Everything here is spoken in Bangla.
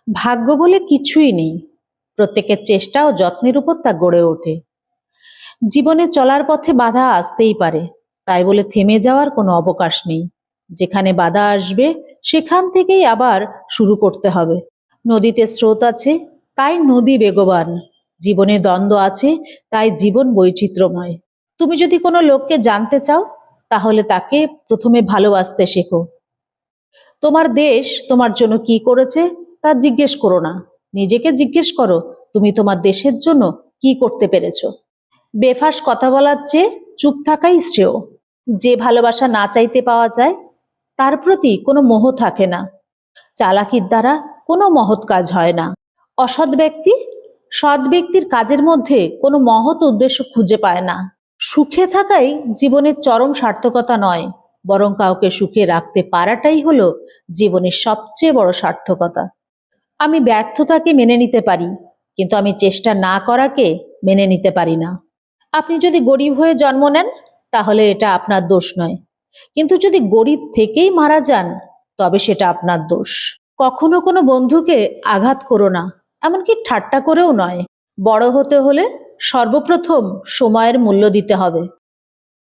ভাগ্য বলে কিছুই নেই। প্রত্যেকের চেষ্টা ও যত্নের উপর তা গড়ে ওঠে। জীবনে চলার পথে বাধা আসতেই পারে, তাই বলে থেমে যাওয়ার কোনো অবকাশ নেই। যেখানে বাধা আসবে সেখান থেকেই আবার শুরু করতে হবে। নদীতে স্রোত আছে, তাই নদী বেগবান। জীবনে দ্বন্দ্ব আছে, তাই জীবন বৈচিত্র্যময়। তুমি যদি কোনো লোককে জানতে চাও, তাহলে তাকে প্রথমে ভালোবাসতে শেখো। তোমার দেশ তোমার জন্য কি করেছে তা জিজ্ঞেস করো না, নিজেকে জিজ্ঞেস করো তুমি তোমার দেশের জন্য কি করতে পেরেছো। বেফাস কথা বলার চেয়ে চুপ থাকাই শ্রেয়। যে ভালোবাসা না চাইতে পাওয়া যায়, তার প্রতি কোনো মোহ থাকে না। চালাকির দ্বারা কোনো মহৎ কাজ হয় না। অসৎ ব্যক্তি সৎ ব্যক্তির কাজের মধ্যে কোনো মহৎ উদ্দেশ্য খুঁজে পায় না। সুখে থাকাই জীবনের চরম সার্থকতা নয়, বরং কাউকে সুখে রাখতে পারাটাই হলো জীবনের সবচেয়ে বড় সার্থকতা। আমি ব্যর্থতাকে মেনে নিতে পারি, কিন্তু আমি চেষ্টা না করাকে মেনে নিতে পারি না। আপনি যদি গরিব হয়ে জন্ম নেন, তাহলে এটা আপনার দোষ নয়, কিন্তু যদি গরিব থেকেই মারা যান, তবে সেটা আপনার দোষ। কখনো কোনো বন্ধুকে আঘাত করো না, এমনকি ঠাট্টা করেও নয়। বড় হতে হলে সর্বপ্রথম সময়ের মূল্য দিতে হবে।